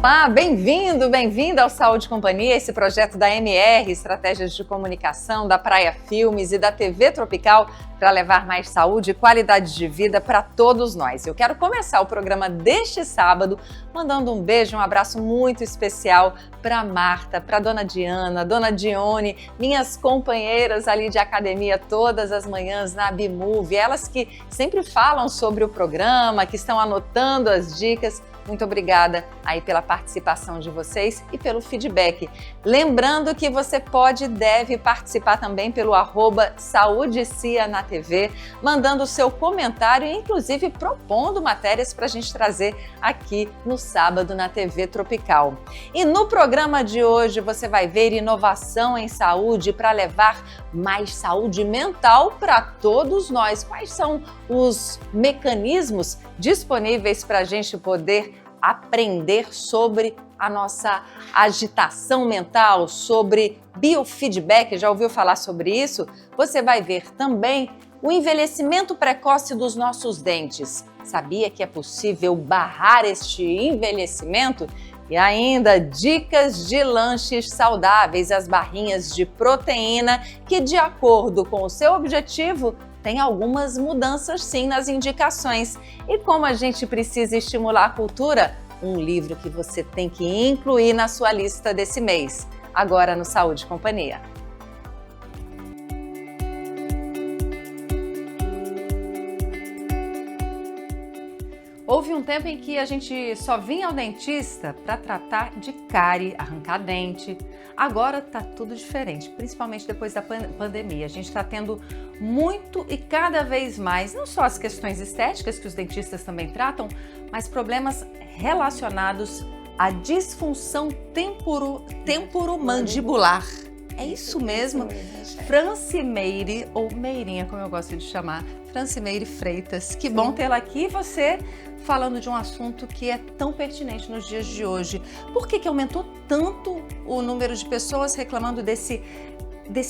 Olá, bem-vindo ao Saúde e Companhia, esse projeto da MR, Estratégias de Comunicação, da Praia Filmes e da TV Tropical para levar mais saúde e qualidade de vida para todos nós. Eu quero começar o programa deste sábado mandando um beijo, um abraço muito especial para Marta, para Dona Diana, Dona Dione, minhas companheiras ali de academia todas as manhãs na Bimove, elas que sempre falam sobre o programa, que estão anotando as dicas. Muito obrigada aí pela participação de vocês e pelo feedback. Lembrando que você pode e deve participar também pelo @SaúdeCia na TV, mandando o seu comentário e inclusive propondo matérias para a gente trazer aqui no sábado na TV Tropical. E no programa de hoje você vai ver inovação em saúde para levar mais saúde mental para todos nós. Quais são os mecanismos disponíveis para a gente poder aprender sobre a nossa agitação mental, sobre biofeedback? Já ouviu falar sobre isso? Você vai ver também o envelhecimento precoce dos nossos dentes. Sabia que é possível barrar este envelhecimento? E ainda dicas de lanches saudáveis, as barrinhas de proteína que, de acordo com o seu objetivo, tem algumas mudanças sim nas indicações. E como a gente precisa estimular a cultura, um livro que você tem que incluir na sua lista desse mês. Agora no Saúde e Companhia. Houve um tempo em que a gente só vinha ao dentista para tratar de cárie, arrancar dente. Agora está tudo diferente, principalmente depois da pandemia. A gente está tendo muito e cada vez mais, não só as questões estéticas que os dentistas também tratam, mas problemas relacionados à disfunção temporomandibular. É isso mesmo? Francimeire, ou Meirinha, como eu gosto de chamar, Francimeire Freitas. Que bom tê-la aqui, você falando de um assunto que é tão pertinente nos dias de hoje. Por que aumentou tanto o número de pessoas reclamando desse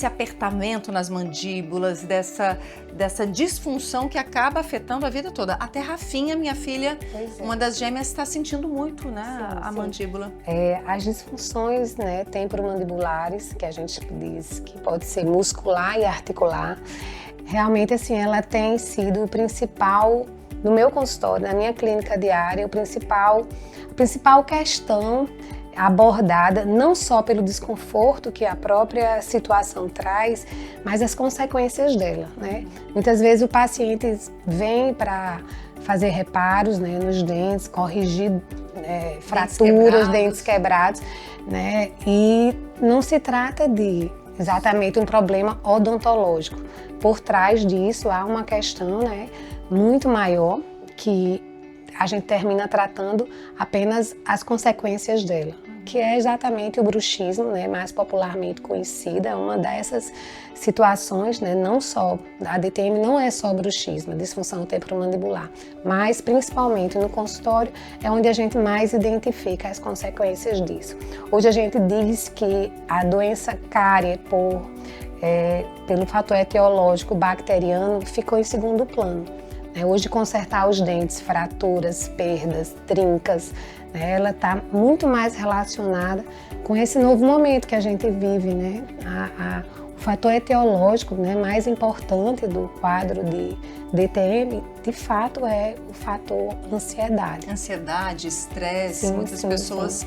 apertamento nas mandíbulas, dessa disfunção que acaba afetando a vida toda? Até Rafinha, minha filha, uma das gêmeas, está sentindo muito, né, a mandíbula. As disfunções, né, temporomandibulares, que a gente diz que pode ser muscular e articular, realmente assim, ela tem sido o principal, no meu consultório, na minha clínica diária, a principal questão abordada não só pelo desconforto que a própria situação traz, mas as consequências dela, né? Muitas vezes o paciente vem para fazer reparos, né, nos dentes, corrigir fraturas, dentes quebrados, né? E não se trata de exatamente um problema odontológico. Por trás disso há uma questão, né, muito maior que a gente termina tratando apenas as consequências dela, que é exatamente o bruxismo, né, mais popularmente conhecida, é uma dessas situações, né, não só, a DTM não é só bruxismo, disfunção temporomandibular, mas principalmente no consultório é onde a gente mais identifica as consequências disso. Hoje a gente diz que a doença cárie pelo fator etiológico bacteriano ficou em segundo plano. Hoje, consertar os dentes, fraturas, perdas, trincas, né, ela está muito mais relacionada com esse novo momento que a gente vive, né? O fator etiológico, né, mais importante do quadro de DTM, de fato, é o fator ansiedade. Ansiedade, estresse, muitas pessoas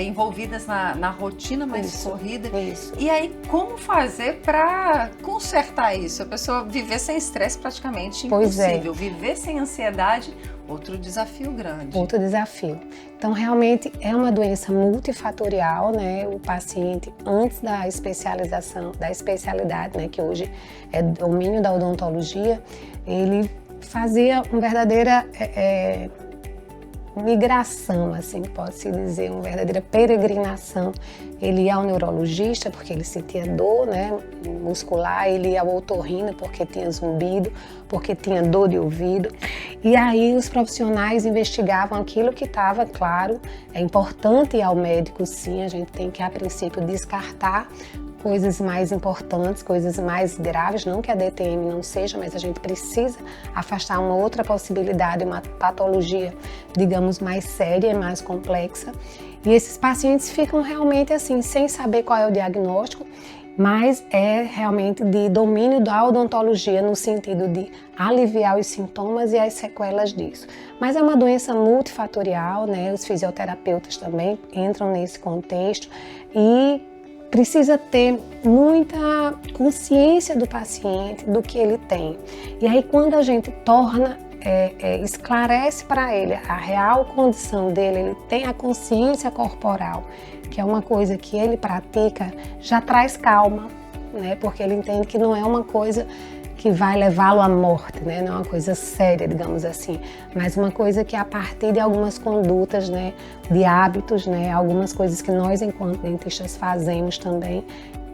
envolvidas na rotina mais corrida. Isso. E aí, como fazer para consertar isso? A pessoa viver sem estresse praticamente impossível. Viver sem ansiedade, outro desafio grande. Outro desafio. Então, realmente é uma doença multifatorial, né? O paciente, antes da especialidade, né, que hoje é domínio da odontologia, ele fazia uma verdadeira migração, assim pode-se dizer, uma verdadeira peregrinação. Ele ia ao neurologista porque ele sentia dor, né, muscular, ele ia ao otorrino porque tinha zumbido, porque tinha dor de ouvido. E aí os profissionais investigavam aquilo que estava, claro, é importante ir ao médico sim, a gente tem que a princípio descartar coisas mais importantes, coisas mais graves, não que a DTM não seja, mas a gente precisa afastar uma outra possibilidade, uma patologia, digamos, mais séria, mais complexa. E esses pacientes ficam realmente assim, sem saber qual é o diagnóstico, mas é realmente de domínio da odontologia no sentido de aliviar os sintomas e as sequelas disso. Mas é uma doença multifatorial, né? Os fisioterapeutas também entram nesse contexto e precisa ter muita consciência do paciente, do que ele tem. E aí quando a gente esclarece para ele a real condição dele, ele tem a consciência corporal, que é uma coisa que ele pratica, já traz calma, né? Porque ele entende que não é uma coisa que vai levá-lo à morte, né? Não é uma coisa séria, digamos assim, mas uma coisa que a partir de algumas condutas, né, de hábitos, né, algumas coisas que nós enquanto dentistas fazemos também,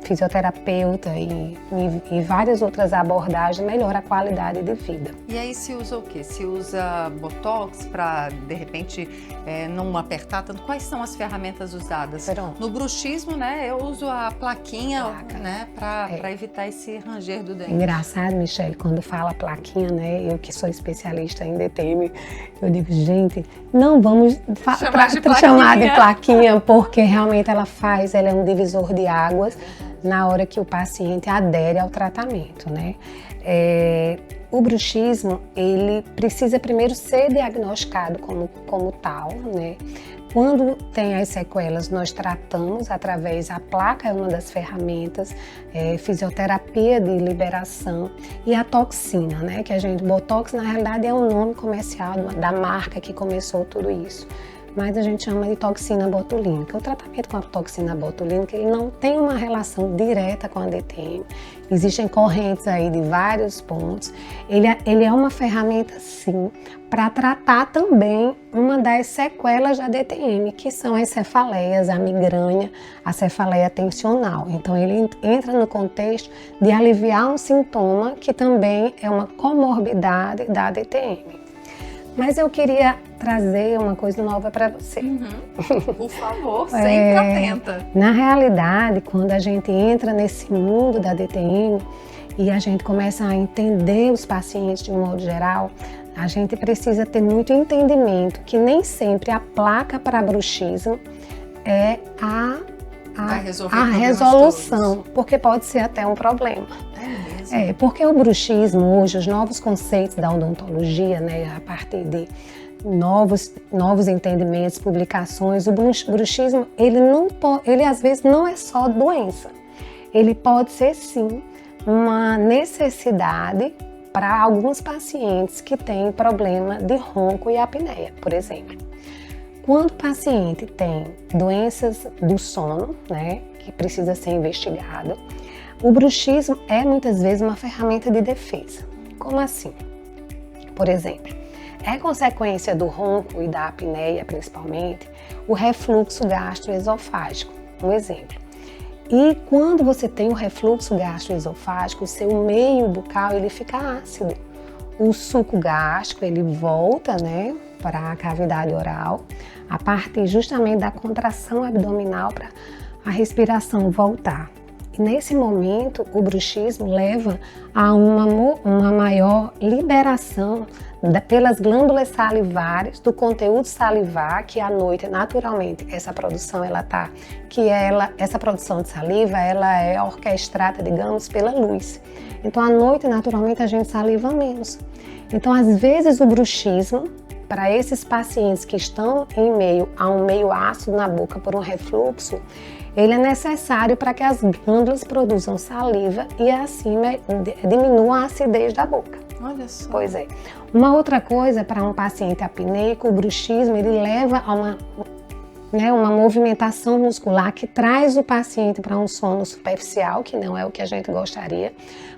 fisioterapeuta e várias outras abordagens, melhora a qualidade de vida. E aí se usa o quê? Se usa Botox para, de repente, não apertar tanto? Quais são as ferramentas usadas? Pronto. No bruxismo, né, eu uso a plaquinha, né, para evitar esse ranger do dente. Engraçado, Michele, quando fala plaquinha, né, eu que sou especialista em DTM, eu digo, gente, não vamos chamar de plaquinha, porque realmente ela é um divisor de águas na hora que o paciente adere ao tratamento, né? O bruxismo, ele precisa primeiro ser diagnosticado como tal, né? Quando tem as sequelas, nós tratamos através, a placa é uma das ferramentas, fisioterapia de liberação e a toxina, né? Que a gente, Botox na realidade é um nome comercial da marca que começou tudo isso. Mas a gente chama de toxina botulínica. O tratamento com a toxina botulínica, ele não tem uma relação direta com a DTM. Existem correntes aí de vários pontos. Ele é uma ferramenta, sim, para tratar também uma das sequelas da DTM, que são as cefaleias, a migrânia, a cefaleia tensional. Então, ele entra no contexto de aliviar um sintoma que também é uma comorbidade da DTM. Mas eu queria trazer uma coisa nova para você. Por favor, sempre atenta. Na realidade, quando a gente entra nesse mundo da DTM e a gente começa a entender os pacientes de um modo geral, a gente precisa ter muito entendimento que nem sempre a placa para bruxismo é a resolução, porque pode ser até um problema. Porque o bruxismo hoje, os novos conceitos da odontologia, né, a partir de novos entendimentos, publicações, o bruxismo, ele às vezes não é só doença. Ele pode ser sim uma necessidade para alguns pacientes que têm problema de ronco e apneia, por exemplo. Quando o paciente tem doenças do sono, né, que precisa ser investigado, o bruxismo é muitas vezes uma ferramenta de defesa. Como assim? Por exemplo, é consequência do ronco e da apneia, principalmente, o refluxo gastroesofágico, um exemplo. E quando você tem o refluxo gastroesofágico, o seu meio bucal ele fica ácido. O suco gástrico ele volta, né, para a cavidade oral, a partir justamente da contração abdominal para a respiração voltar. E nesse momento, o bruxismo leva a uma maior liberação pelas glândulas salivares do conteúdo salivar, que à noite, naturalmente, essa produção essa produção de saliva, ela é orquestrada, digamos, pela luz. Então, à noite, naturalmente, a gente saliva menos. Então, às vezes, o bruxismo, para esses pacientes que estão em meio a um meio ácido na boca por um refluxo, ele é necessário para que as glândulas produzam saliva e assim diminuam a acidez da boca. Olha só. Pois é. Uma outra coisa para um paciente apneico, o bruxismo, ele leva a uma movimentação muscular que traz o paciente para um sono superficial, que não é o que a gente gostaria,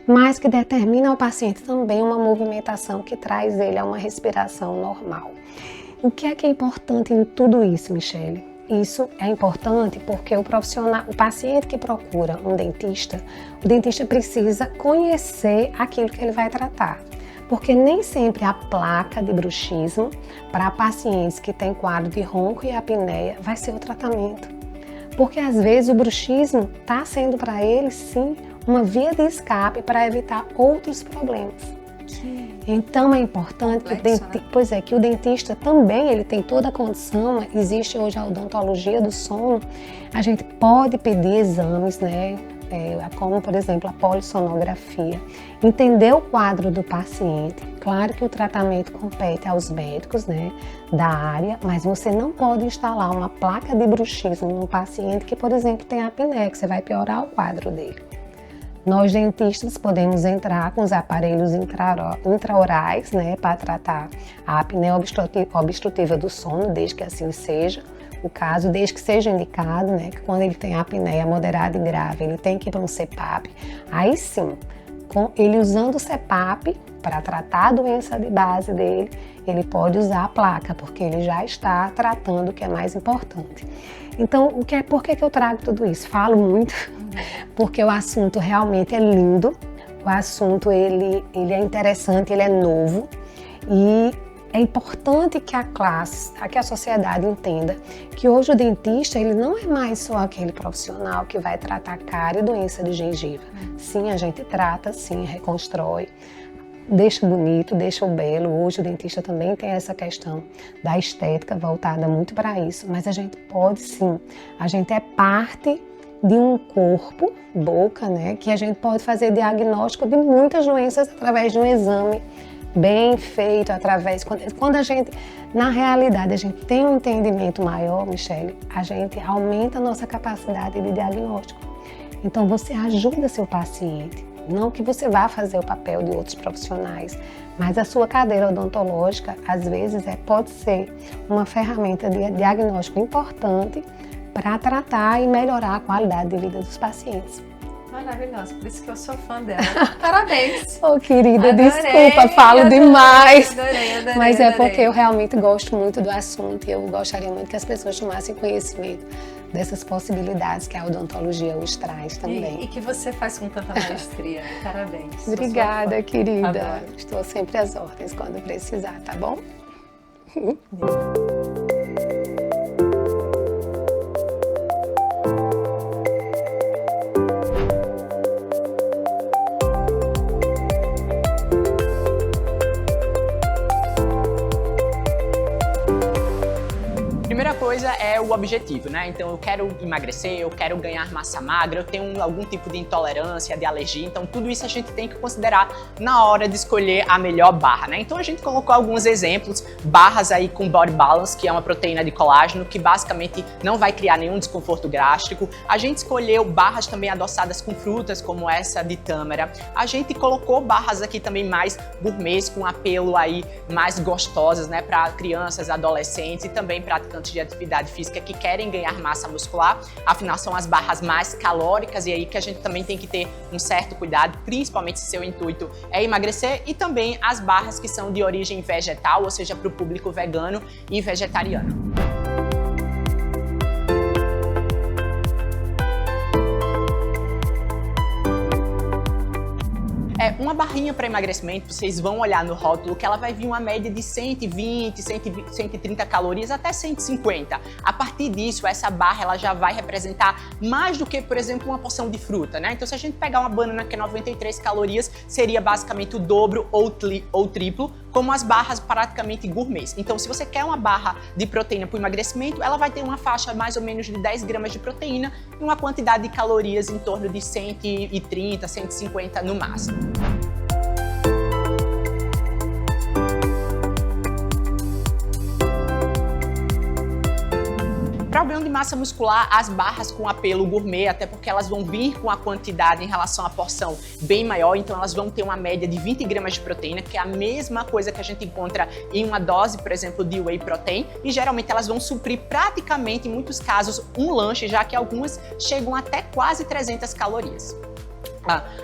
mas que determina ao paciente também uma movimentação que traz ele a uma respiração normal. O que é importante em tudo isso, Michele? Isso é importante porque o paciente que procura um dentista, o dentista precisa conhecer aquilo que ele vai tratar. Porque nem sempre a placa de bruxismo para pacientes que têm quadro de ronco e apneia vai ser o tratamento. Porque às vezes o bruxismo está sendo para ele sim uma via de escape para evitar outros problemas. Então é importante que o dentista também ele tem toda a condição. Existe hoje a odontologia do sono. A gente pode pedir exames, né? Como, por exemplo, a polissonografia. Entender o quadro do paciente. Claro que o tratamento compete aos médicos, né, da área, mas você não pode instalar uma placa de bruxismo num paciente que, por exemplo, tem apneia, que você vai piorar o quadro dele. Nós, dentistas, podemos entrar com os aparelhos intraorais, né, para tratar a apneia obstrutiva do sono, desde que assim seja o caso, desde que seja indicado, né, que quando ele tem apneia moderada e grave, ele tem que ir para um CPAP. Aí sim, com ele usando o CPAP para tratar a doença de base dele, ele pode usar a placa, porque ele já está tratando o que é mais importante. Então, por que eu trago tudo isso? Falo muito, porque o assunto realmente é lindo, o assunto ele é interessante, ele é novo e é importante que a classe, que a sociedade entenda que hoje o dentista ele não é mais só aquele profissional que vai tratar cárie e doença de gengiva. Sim, a gente trata, sim, reconstrói, deixa bonito, deixa o belo. Hoje o dentista também tem essa questão da estética voltada muito para isso, mas a gente pode sim, a gente é parte de um corpo, boca, né, que a gente pode fazer diagnóstico de muitas doenças através de um exame bem feito, quando a gente, na realidade, a gente tem um entendimento maior, Michele, a gente aumenta a nossa capacidade de diagnóstico. Então você ajuda seu paciente, não que você vá fazer o papel de outros profissionais, mas a sua cadeira odontológica, às vezes, pode ser uma ferramenta de diagnóstico importante para tratar e melhorar a qualidade de vida dos pacientes. Maravilhosa, por isso que eu sou fã dela. Parabéns! Oh, querida, adorei, desculpa, falo demais. Adorei, mas é porque eu realmente gosto muito do assunto e eu gostaria muito que as pessoas tomassem conhecimento dessas possibilidades que a odontologia os traz também. E que você faz com tanta maestria. Parabéns. Obrigada, querida. Adoro. Estou sempre às ordens quando precisar, tá bom? Primeira coisa é o objetivo, né? Então eu quero emagrecer, eu quero ganhar massa magra, eu tenho algum tipo de intolerância, de alergia, então tudo isso a gente tem que considerar na hora de escolher a melhor barra, né? Então a gente colocou alguns exemplos, barras aí com Body Balance, que é uma proteína de colágeno, que basicamente não vai criar nenhum desconforto gástrico. A gente escolheu barras também adoçadas com frutas, como essa de tâmara. A gente colocou barras aqui também mais gourmets, com apelo aí mais gostosas, né? Para crianças, adolescentes e também praticantes de atividade física que querem ganhar massa muscular. Afinal, são as barras mais calóricas e aí que a gente também tem que ter um certo cuidado, principalmente se seu intuito é emagrecer, e também as barras que são de origem vegetal, ou seja, para o público vegano e vegetariano. Uma barrinha para emagrecimento, vocês vão olhar no rótulo que ela vai vir uma média de 120, 130 calorias até 150. A partir disso, essa barra ela já vai representar mais do que, por exemplo, uma porção de fruta, né? Então, se a gente pegar uma banana que é 93 calorias, seria basicamente o dobro ou triplo, como as barras praticamente gourmets. Então, se você quer uma barra de proteína para o emagrecimento, ela vai ter uma faixa mais ou menos de 10 gramas de proteína e uma quantidade de calorias em torno de 130, 150 no máximo. Para o ganho de massa muscular, as barras com apelo gourmet, até porque elas vão vir com a quantidade em relação à porção bem maior, então elas vão ter uma média de 20 gramas de proteína, que é a mesma coisa que a gente encontra em uma dose, por exemplo, de whey protein, e geralmente elas vão suprir praticamente, em muitos casos, um lanche, já que algumas chegam até quase 300 calorias.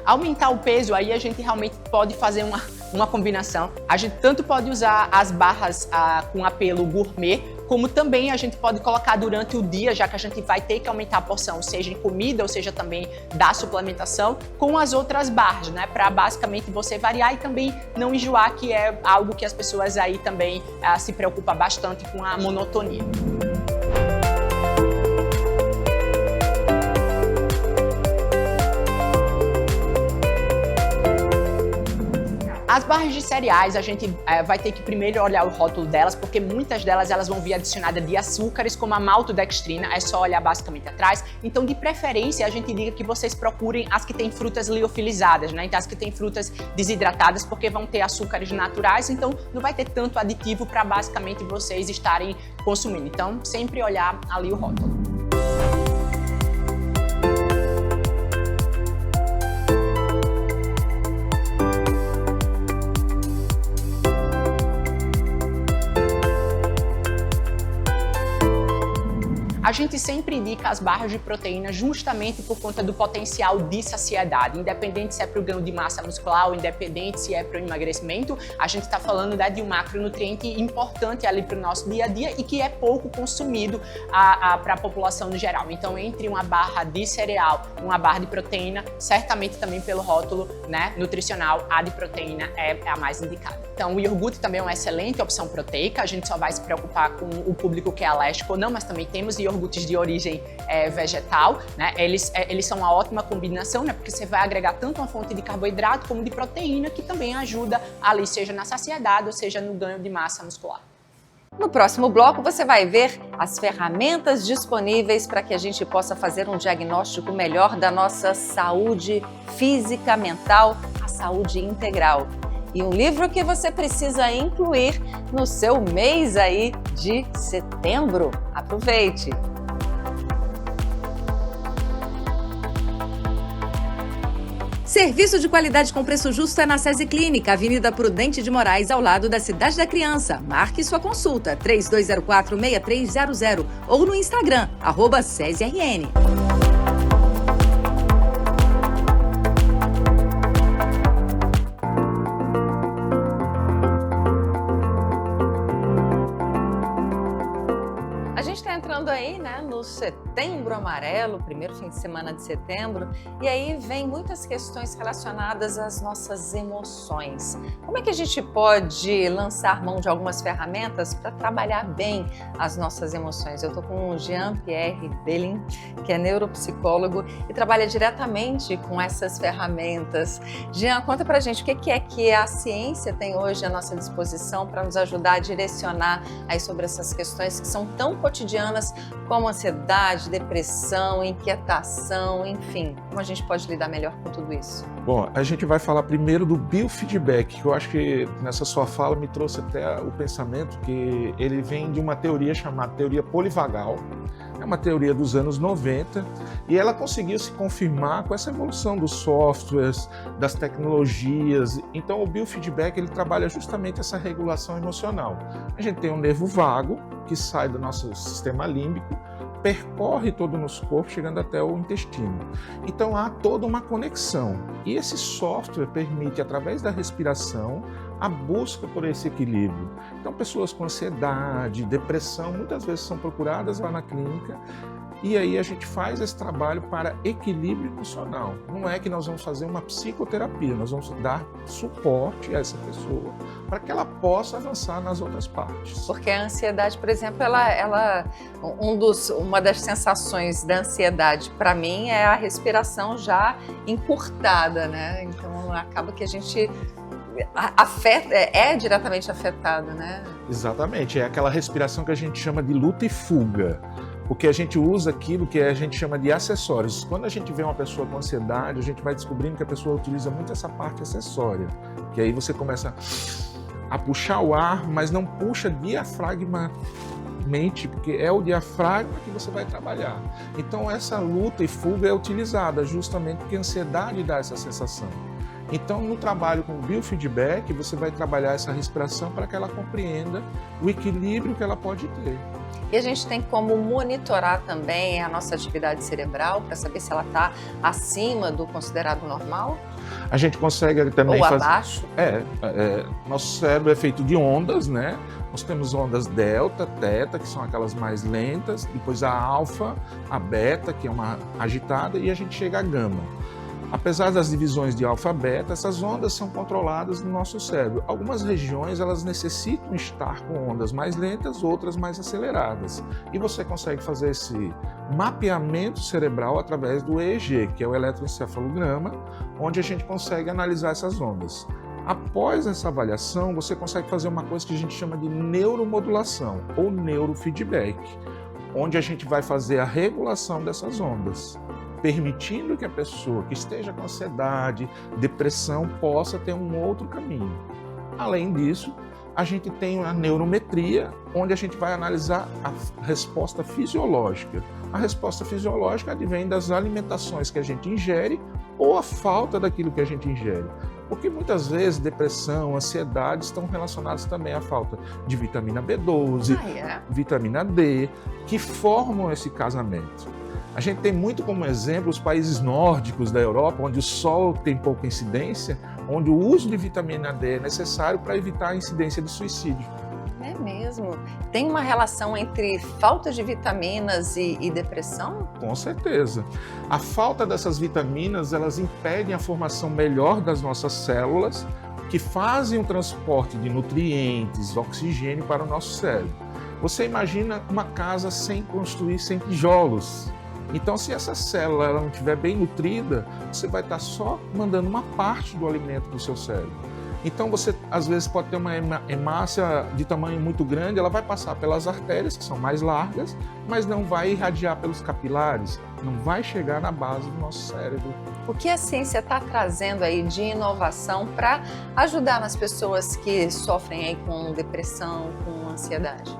Aumentar o peso, aí a gente realmente pode fazer uma combinação. A gente tanto pode usar as barras com apelo gourmet, como também a gente pode colocar durante o dia, já que a gente vai ter que aumentar a porção, seja em comida ou seja também da suplementação, com as outras barras, né? Para basicamente você variar e também não enjoar, que é algo que as pessoas aí também se preocupam bastante com a monotonia. As barras de cereais, a gente vai ter que primeiro olhar o rótulo delas, porque muitas delas elas vão vir adicionadas de açúcares, como a maltodextrina, é só olhar basicamente atrás. Então, de preferência, a gente diga que vocês procurem as que têm frutas liofilizadas, né? Então, as que têm frutas desidratadas, porque vão ter açúcares naturais, então não vai ter tanto aditivo para basicamente vocês estarem consumindo. Então, sempre olhar ali o rótulo. A gente sempre indica as barras de proteína justamente por conta do potencial de saciedade, independente se é para o ganho de massa muscular ou independente se é para o emagrecimento, a gente está falando, né, de um macronutriente importante ali para o nosso dia a dia e que é pouco consumido para a população no geral. Então, entre uma barra de cereal e uma barra de proteína, certamente também pelo rótulo, né, nutricional, a de proteína é a mais indicada. Então, o iogurte também é uma excelente opção proteica, a gente só vai se preocupar com o público que é alérgico ou não, mas também temos iogurtes de origem vegetal, né? Eles são uma ótima combinação, né? Porque você vai agregar tanto uma fonte de carboidrato como de proteína, que também ajuda ali, seja na saciedade ou seja no ganho de massa muscular. No próximo bloco, você vai ver as ferramentas disponíveis para que a gente possa fazer um diagnóstico melhor da nossa saúde física, mental, a saúde integral. E um livro que você precisa incluir no seu mês aí de setembro. Aproveite! Serviço de qualidade com preço justo é na SESI Clínica, Avenida Prudente de Moraes, ao lado da Cidade da Criança. Marque sua consulta, 3204-6300 ou no Instagram, @SESIRN. A gente está entrando aí, né, no Setembro Amarelo, primeiro fim de semana de setembro, e aí vem muitas questões relacionadas às nossas emoções. Como é que a gente pode lançar mão de algumas ferramentas para trabalhar bem as nossas emoções? Eu estou com o Jean-Pierre Belin, que é neuropsicólogo e trabalha diretamente com essas ferramentas. Jean, conta pra gente o que é que a ciência tem hoje à nossa disposição para nos ajudar a direcionar aí sobre essas questões que são tão cotidianas como ansiedade, depressão, inquietação, enfim. Como a gente pode lidar melhor com tudo isso? Bom, a gente vai falar primeiro do biofeedback, que eu acho que nessa sua fala me trouxe até o pensamento que ele vem de uma teoria chamada teoria polivagal. É uma teoria dos anos 90 e ela conseguiu se confirmar com essa evolução dos softwares, das tecnologias. Então o biofeedback ele trabalha justamente essa regulação emocional. A gente tem um nervo vago que sai do nosso sistema límbico, percorre todo o nosso corpo, chegando até o intestino. Então há toda uma conexão. E esse software permite, através da respiração, a busca por esse equilíbrio. Então pessoas com ansiedade, depressão, muitas vezes são procuradas lá na clínica e aí a gente faz esse trabalho para equilíbrio emocional. Não é que nós vamos fazer uma psicoterapia, nós vamos dar suporte a essa pessoa para que ela possa avançar nas outras partes. Porque a ansiedade, por exemplo, uma das sensações da ansiedade para mim é a respiração já encurtada, né? Então acaba que a gente é diretamente afetada, né? Exatamente, é aquela respiração que a gente chama de luta e fuga. Porque a gente usa aquilo que a gente chama de acessórios. Quando a gente vê uma pessoa com ansiedade, a gente vai descobrindo que a pessoa utiliza muito essa parte acessória. Que aí você começa a puxar o ar, mas não puxa diafragmaticamente, porque é o diafragma que você vai trabalhar. Então essa luta e fuga é utilizada justamente porque a ansiedade dá essa sensação. Então, no trabalho com o biofeedback, você vai trabalhar essa respiração para que ela compreenda o equilíbrio que ela pode ter. E a gente tem como monitorar também a nossa atividade cerebral para saber se ela está acima do considerado normal? A gente consegue também ou abaixo? Nosso cérebro é feito de ondas, né? Nós temos ondas delta, teta, que são aquelas mais lentas, depois a alfa, a beta, que é uma agitada, e a gente chega a gama. Apesar das divisões de alfa e beta, essas ondas são controladas no nosso cérebro. Algumas regiões elas necessitam estar com ondas mais lentas, outras mais aceleradas. E você consegue fazer esse mapeamento cerebral através do EEG, que é o eletroencefalograma, onde a gente consegue analisar essas ondas. Após essa avaliação, você consegue fazer uma coisa que a gente chama de neuromodulação ou neurofeedback, onde a gente vai fazer a regulação dessas ondas, permitindo que a pessoa que esteja com ansiedade, depressão, possa ter um outro caminho. Além disso, a gente tem a neurometria, onde a gente vai analisar a resposta fisiológica. A resposta fisiológica advém das alimentações que a gente ingere ou a falta daquilo que a gente ingere. Porque muitas vezes depressão, ansiedade estão relacionados também à falta de vitamina B12, vitamina D, que formam esse casamento. A gente tem muito como exemplo os países nórdicos da Europa, onde o sol tem pouca incidência, onde o uso de vitamina D é necessário para evitar a incidência de suicídio. É mesmo? Tem uma relação entre falta de vitaminas e depressão? Com certeza. A falta dessas vitaminas, elas impedem a formação melhor das nossas células, que fazem o transporte de nutrientes, oxigênio para o nosso cérebro. Você imagina uma casa sem construir, sem tijolos. Então, se essa célula ela não estiver bem nutrida, você vai estar só mandando uma parte do alimento para o seu cérebro. Então, você às vezes pode ter uma hemácia de tamanho muito grande, ela vai passar pelas artérias, que são mais largas, mas não vai irradiar pelos capilares, não vai chegar na base do nosso cérebro. O que a ciência está trazendo aí de inovação para ajudar nas pessoas que sofrem aí com depressão, com ansiedade?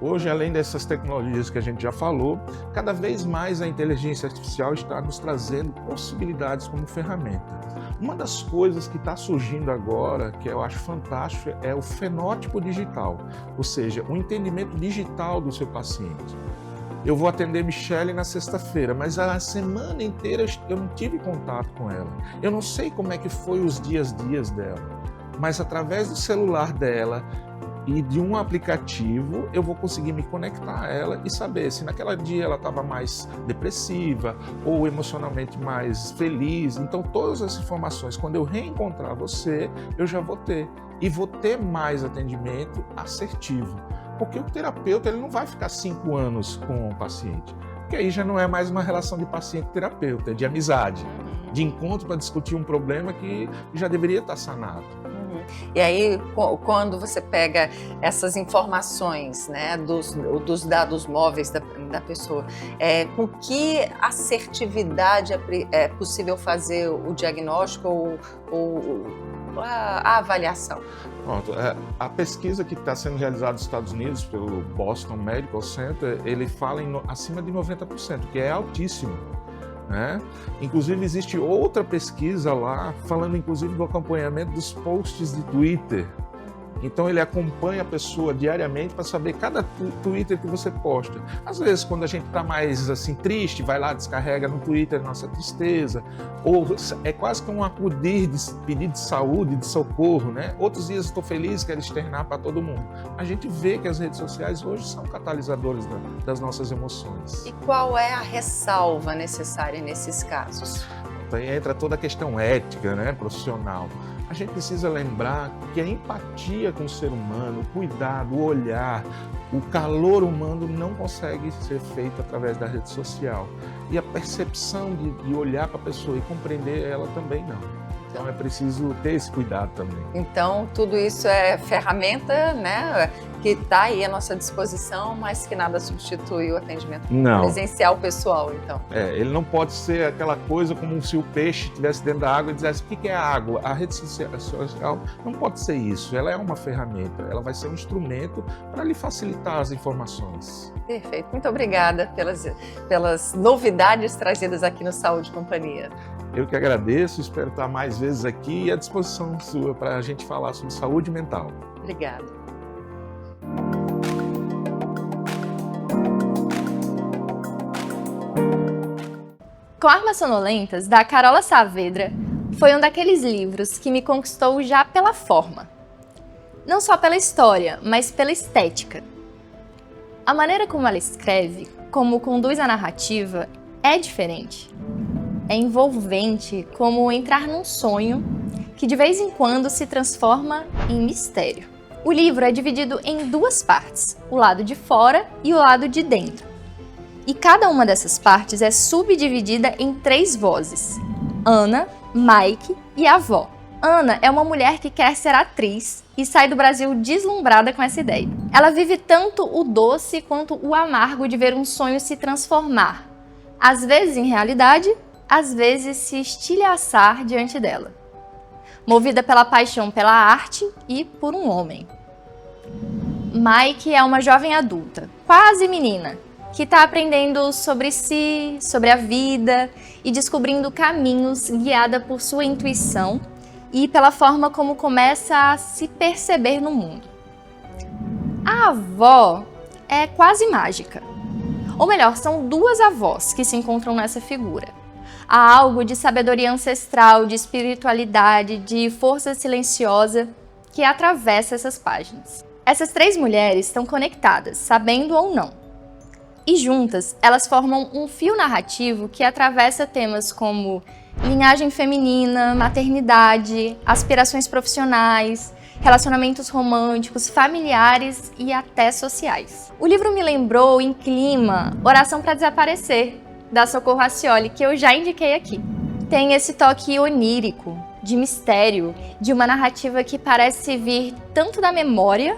Hoje, além dessas tecnologias que a gente já falou, cada vez mais a inteligência artificial está nos trazendo possibilidades como ferramenta. Uma das coisas que está surgindo agora, que eu acho fantástico, é o fenótipo digital, ou seja, o entendimento digital do seu paciente. Eu vou atender Michele na sexta-feira, mas a semana inteira eu não tive contato com ela. Eu não sei como é que foi os dias dela, mas através do celular dela, e de um aplicativo eu vou conseguir me conectar a ela e saber se naquela dia ela estava mais depressiva ou emocionalmente mais feliz. Então todas as informações, quando eu reencontrar você, eu já vou ter. E vou ter mais atendimento assertivo. Porque o terapeuta ele não vai ficar 5 anos com o paciente. Porque aí já não é mais uma relação de paciente-terapeuta, é de amizade, de encontro para discutir um problema que já deveria estar sanado. E aí, quando você pega essas informações, né, dos dados móveis da pessoa, com que assertividade é possível fazer o diagnóstico ou a avaliação? Pronto, a pesquisa que está sendo realizada nos Estados Unidos pelo Boston Medical Center, ele fala em acima de 90%, que é altíssimo. Né? Inclusive existe outra pesquisa lá falando inclusive do acompanhamento dos posts de Twitter. Então ele acompanha a pessoa diariamente para saber cada Twitter que você posta. Às vezes quando a gente está mais assim triste, vai lá, descarrega no Twitter nossa tristeza, ou é quase que um acudir de pedido de saúde, de socorro, né? Outros dias estou feliz, quero externar para todo mundo. A gente vê que as redes sociais hoje são catalisadores das nossas emoções. E qual é a ressalva necessária nesses casos? Então entra toda a questão ética, né, profissional. A gente precisa lembrar que a empatia com o ser humano, o cuidado, o olhar, o calor humano não consegue ser feito através da rede social. E a percepção de olhar para a pessoa e compreender ela também não. Então é preciso ter esse cuidado também. Então tudo isso é ferramenta, né, que está aí à nossa disposição, mas que nada substitui o atendimento presencial pessoal, então. Ele não pode ser aquela coisa como se o peixe estivesse dentro da água e dissesse o que é a água. A rede social não pode ser isso, ela é uma ferramenta, ela vai ser um instrumento para lhe facilitar as informações. Perfeito, muito obrigada pelas novidades trazidas aqui no Saúde e Companhia. Eu que agradeço, espero estar mais vezes aqui e à disposição sua para a gente falar sobre saúde mental. Obrigada. Com Armas Sonolentas, da Carola Saavedra, foi um daqueles livros que me conquistou já pela forma. Não só pela história, mas pela estética. A maneira como ela escreve, como conduz a narrativa, é diferente. É envolvente, como entrar num sonho que de vez em quando se transforma em mistério. O livro é dividido em 2 partes, o lado de fora e o lado de dentro. E cada uma dessas partes é subdividida em 3 vozes: Ana, Mike e a avó. Ana é uma mulher que quer ser atriz e sai do Brasil deslumbrada com essa ideia. Ela vive tanto o doce quanto o amargo de ver um sonho se transformar, às vezes em realidade, às vezes se estilhaçar diante dela. Movida pela paixão pela arte e por um homem. Mike é uma jovem adulta, quase menina, que está aprendendo sobre si, sobre a vida e descobrindo caminhos guiada por sua intuição e pela forma como começa a se perceber no mundo. A avó é quase mágica. Ou melhor, são duas avós que se encontram nessa figura. Há algo de sabedoria ancestral, de espiritualidade, de força silenciosa que atravessa essas páginas. Essas três mulheres estão conectadas, sabendo ou não. E juntas, elas formam um fio narrativo que atravessa temas como linhagem feminina, maternidade, aspirações profissionais, relacionamentos românticos, familiares e até sociais. O livro me lembrou, em clima, Oração para Desaparecer, da Socorro Racioli, que eu já indiquei aqui. Tem esse toque onírico, de mistério, de uma narrativa que parece vir tanto da memória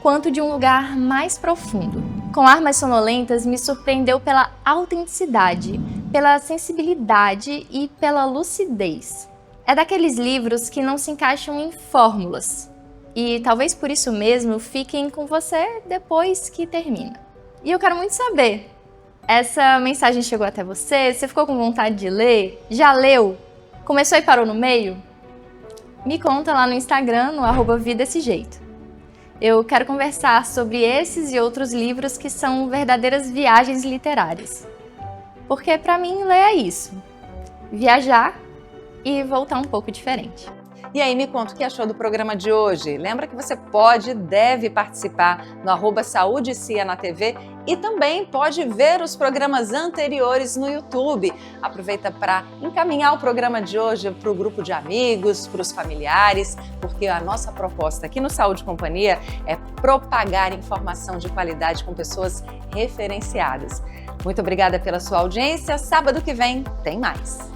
quanto de um lugar mais profundo. Com Armas Sonolentas me surpreendeu pela autenticidade, pela sensibilidade e pela lucidez. É daqueles livros que não se encaixam em fórmulas e talvez por isso mesmo fiquem com você depois que termina. E eu quero muito saber, essa mensagem chegou até você? Você ficou com vontade de ler? Já leu? Começou e parou no meio? Me conta lá no Instagram, no @vidadessejeito. Eu quero conversar sobre esses e outros livros que são verdadeiras viagens literárias. Porque para mim ler é isso, viajar e voltar um pouco diferente. E aí, me conta o que achou do programa de hoje. Lembra que você pode e deve participar no @SaúdeCia na TV e também pode ver os programas anteriores no YouTube. Aproveita para encaminhar o programa de hoje para o grupo de amigos, para os familiares, porque a nossa proposta aqui no Saúde e Companhia é propagar informação de qualidade com pessoas referenciadas. Muito obrigada pela sua audiência. Sábado que vem tem mais.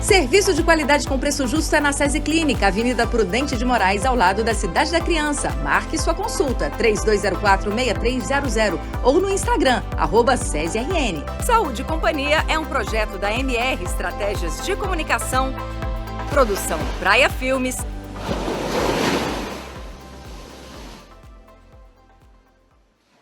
Serviço de qualidade com preço justo é na SESI Clínica, Avenida Prudente de Moraes, ao lado da Cidade da Criança. Marque sua consulta, 3204-6300 ou no Instagram, @SESIRN. Saúde e Companhia é um projeto da MR Estratégias de Comunicação, produção Praia Filmes,